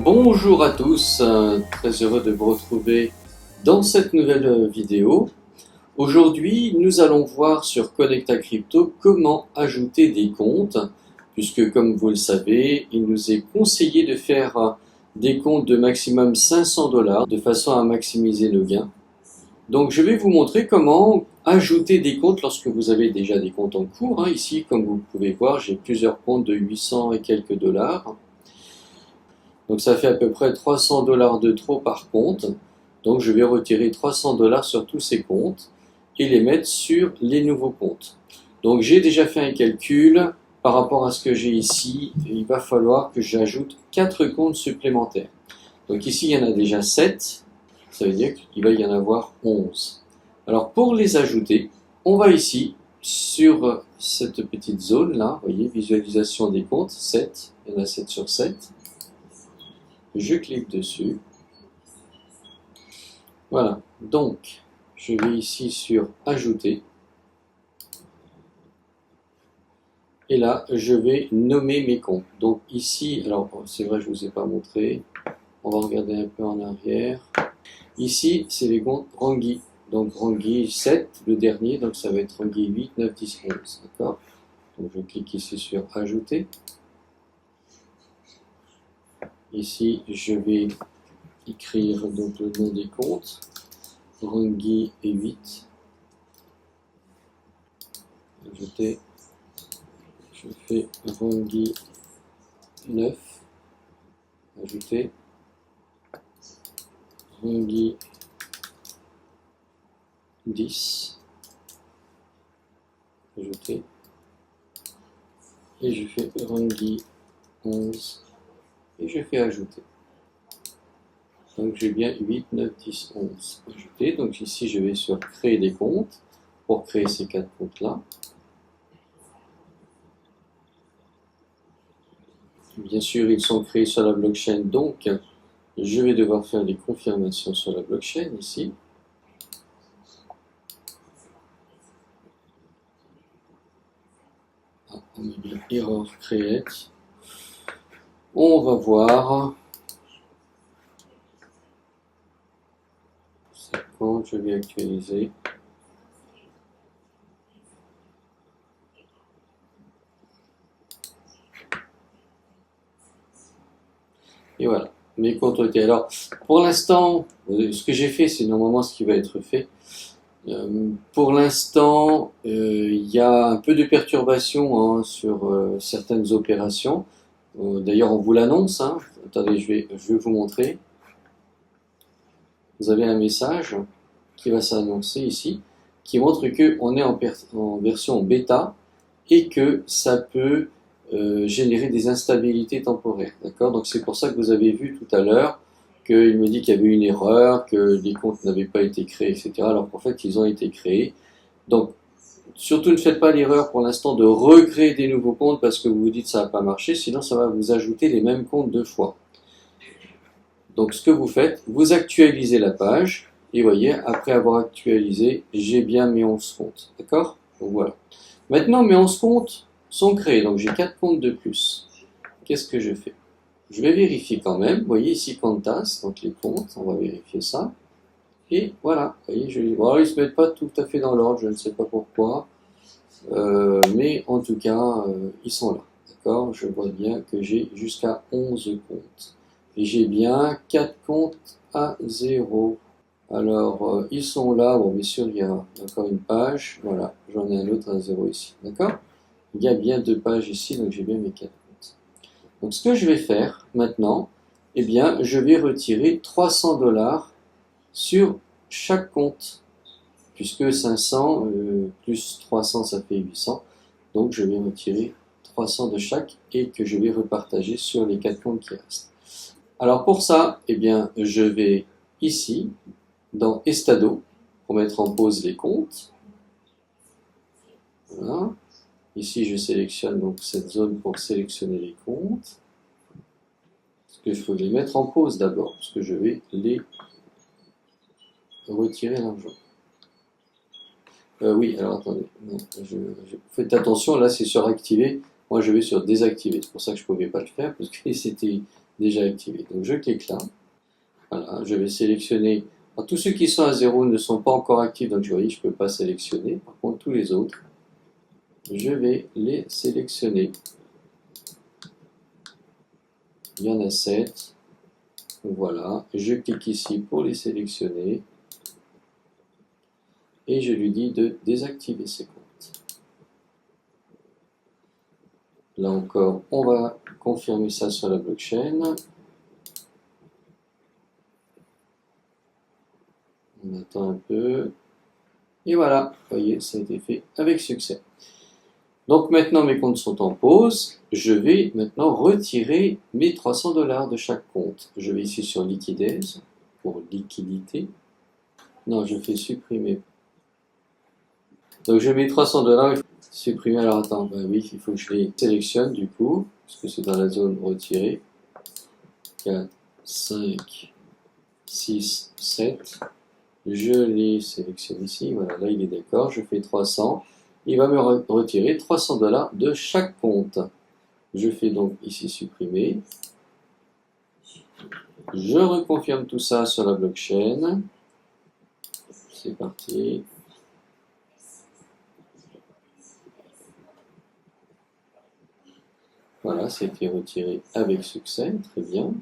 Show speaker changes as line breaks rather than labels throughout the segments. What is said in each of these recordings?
Bonjour à tous, très heureux de vous retrouver dans cette nouvelle vidéo. Aujourd'hui, nous allons voir sur Connecta Crypto comment ajouter des comptes, puisque comme vous le savez, il nous est conseillé de faire des comptes de maximum 500 $ de façon à maximiser nos gains. Donc je vais vous montrer comment ajouter des comptes lorsque vous avez déjà des comptes en cours. Ici, comme vous pouvez voir, j'ai plusieurs comptes de 800 et quelques dollars. Donc ça fait à peu près 300 $ de trop par compte. Donc je vais retirer 300 $ sur tous ces comptes et les mettre sur les nouveaux comptes. Donc j'ai déjà fait un calcul par rapport à ce que j'ai ici. Il va falloir que j'ajoute 4 comptes supplémentaires. Donc ici il y en a déjà 7. Ça veut dire qu'il va y en avoir 11. Alors pour les ajouter, on va ici sur cette petite zone là. Vous voyez, visualisation des comptes, 7. Il y en a 7 sur 7. Je clique dessus. Voilà, donc je vais ici sur ajouter. Et là, je vais nommer mes comptes. Donc ici, alors c'est vrai, je ne vous ai pas montré. On va regarder un peu en arrière. Ici, c'est les comptes Rangui. Donc Rangui 7, le dernier, donc ça va être Rangui 8, 9, 10, 11. D'accord? Donc je clique ici sur ajouter. Ici, je vais écrire donc le nom des comptes. Rangui et 8. Ajouter. Je fais Rangui 9. Ajouter. Rangui 10. Ajouter. Et je fais Rangui 11. Et je fais ajouter. Donc j'ai bien 8, 9, 10, 11 ajouté. Donc ici je vais sur créer des comptes pour créer ces 4 comptes là. Bien sûr ils sont créés sur la blockchain, donc je vais devoir faire des confirmations sur la blockchain ici. On met bien error create. On va voir. Je vais actualiser. Et voilà, mes comptes ont été. Alors, pour l'instant, ce que j'ai fait, c'est normalement ce qui va être fait. Pour l'instant, il y a un peu de perturbation sur certaines opérations. D'ailleurs, on vous l'annonce. Attendez, je vais vous montrer. Vous avez un message qui va s'annoncer ici, qui montre qu'on est en version bêta et que ça peut générer des instabilités temporaires. D'accord? Donc c'est pour ça que vous avez vu tout à l'heure qu'il me dit qu'il y avait une erreur, que les comptes n'avaient pas été créés, etc. Alors qu'en fait, ils ont été créés. Donc, surtout ne faites pas l'erreur pour l'instant de recréer des nouveaux comptes parce que vous vous dites que ça n'a pas marché, sinon ça va vous ajouter les mêmes comptes 2 fois. Donc ce que vous faites, vous actualisez la page, et vous voyez, après avoir actualisé, j'ai bien mes 11 comptes. D'accord? Donc voilà. Maintenant, mes 11 comptes sont créés, donc j'ai 4 comptes de plus. Qu'est-ce que je fais? Je vais vérifier quand même. Vous voyez ici Comptas, donc les comptes, on va vérifier ça. Et voilà, vous voyez, bon, ils ne se mettent pas tout à fait dans l'ordre, je ne sais pas pourquoi. Mais en tout cas, ils sont là. D'accord? Je vois bien que j'ai jusqu'à 11 comptes. Et j'ai bien 4 comptes à 0. Alors, ils sont là. Bon, bien sûr, il y a encore une page. Voilà, j'en ai un autre à 0 ici. D'accord? Il y a bien 2 pages ici, donc j'ai bien mes 4 comptes. Donc, ce que je vais faire maintenant, eh bien, je vais retirer 300 $ sur chaque compte. Puisque 500 plus 300, ça fait 800. Donc, je vais retirer 300 de chaque et que je vais repartager sur les 4 comptes qui restent. Alors pour ça, eh bien, je vais ici, dans Estado, pour mettre en pause les comptes. Voilà. Ici, je sélectionne donc cette zone pour sélectionner les comptes. Parce que je faut les mettre en pause d'abord, parce que je vais les retirer l'argent. Oui, alors attendez. Non, faites attention, là c'est sur activer. Moi je vais sur désactiver. C'est pour ça que je ne pouvais pas le faire, parce que c'était déjà activé. Donc je clique là. Voilà, je vais sélectionner. Alors, tous ceux qui sont à 0 ne sont pas encore actifs, donc je ne peux pas sélectionner. Par contre, tous les autres, je vais les sélectionner. Il y en a 7. Voilà, je clique ici pour les sélectionner. Et je lui dis de désactiver ses comptes. Là encore, on va confirmer ça sur la blockchain. On attend un peu. Et voilà, vous voyez, ça a été fait avec succès. Donc maintenant mes comptes sont en pause. Je vais maintenant retirer mes 300 $ de chaque compte. Je vais ici sur liquidez pour liquidité. Non, je fais supprimer. Donc je mets 300 $, supprimer. Alors attends, ben oui, il faut que je les sélectionne du coup, parce que c'est dans la zone retirée. 4, 5, 6, 7. Je les sélectionne ici. Voilà, là il est d'accord. Je fais 300. Il va me retirer 300 $ de chaque compte. Je fais donc ici supprimer. Je reconfirme tout ça sur la blockchain. C'est parti. Voilà, c'était retiré avec succès, très bien.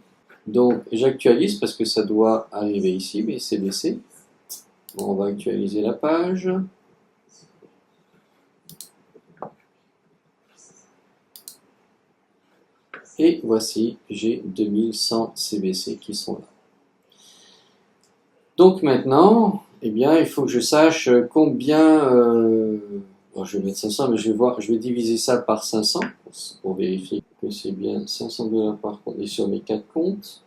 Donc j'actualise parce que ça doit arriver ici, mais c'est baissé. Bon, on va actualiser la page. Et voici, j'ai 2100 CBC qui sont là. Donc maintenant, eh bien, il faut que je sache combien... bon, je vais mettre 500, mais je vais diviser ça par 500 pour vérifier que c'est bien 500 $ par compte. Et sur mes 4 comptes,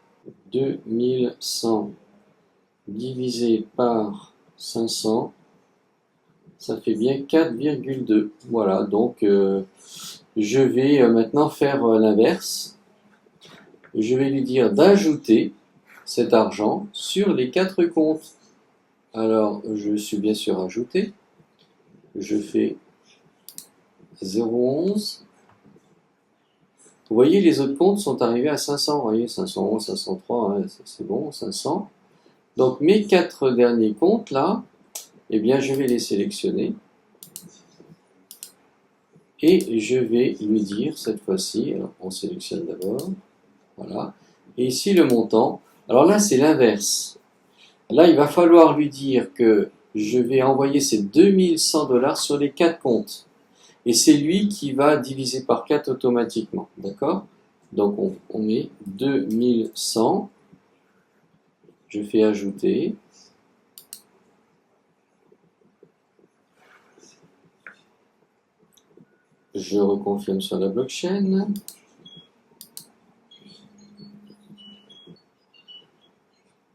2100 divisé par 500, ça fait bien 4,2. Voilà, donc je vais maintenant faire l'inverse. Je vais lui dire d'ajouter cet argent sur les 4 comptes. Alors, je suis bien sûr ajouté. Je fais 0,11. Vous voyez, les autres comptes sont arrivés à 500. Vous voyez, 511, 503, hein, c'est bon, 500. Donc, mes 4 derniers comptes, là, eh bien, je vais les sélectionner. Et je vais lui dire, cette fois-ci, alors on sélectionne d'abord, voilà. Et ici, le montant. Alors là, c'est l'inverse. Là, il va falloir lui dire que je vais envoyer ces 2100 $ sur les 4 comptes. Et c'est lui qui va diviser par 4 automatiquement. D'accord? Donc, on met 2100. Je fais ajouter. Je reconfirme sur la blockchain.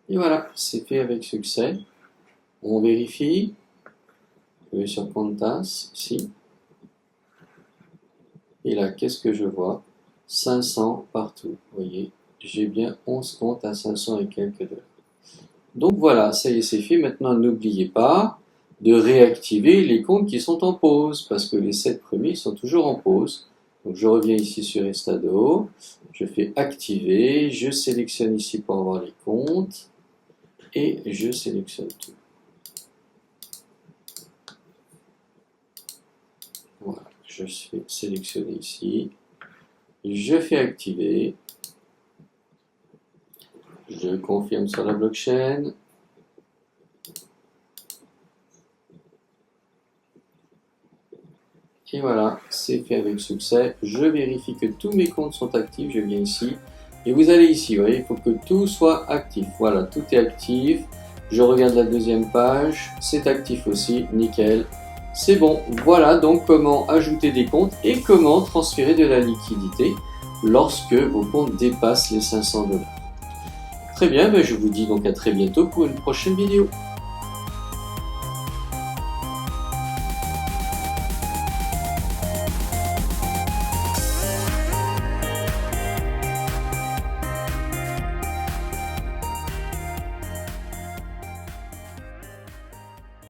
Et voilà, c'est fait avec succès. On vérifie. Je vais sur Contas, ici. Et là, qu'est-ce que je vois? 500 partout. Vous voyez, j'ai bien 11 comptes à 500 et quelques $. Donc voilà, ça y est, c'est fait. Maintenant, n'oubliez pas de réactiver les comptes qui sont en pause, parce que les 7 premiers sont toujours en pause. Donc je reviens ici sur Estado, je fais activer, je sélectionne ici pour avoir les comptes, et je sélectionne tout. Voilà, je fais sélectionner ici, je fais activer, je confirme sur la blockchain, et voilà, c'est fait avec succès. Je vérifie que tous mes comptes sont actifs, je viens ici, et vous allez ici, vous voyez, il faut que tout soit actif. Voilà, tout est actif. Je regarde la deuxième page, c'est actif aussi, nickel. C'est bon, voilà donc comment ajouter des comptes et comment transférer de la liquidité lorsque vos comptes dépassent les 500 $. Très bien, je vous dis donc à très bientôt pour une prochaine vidéo.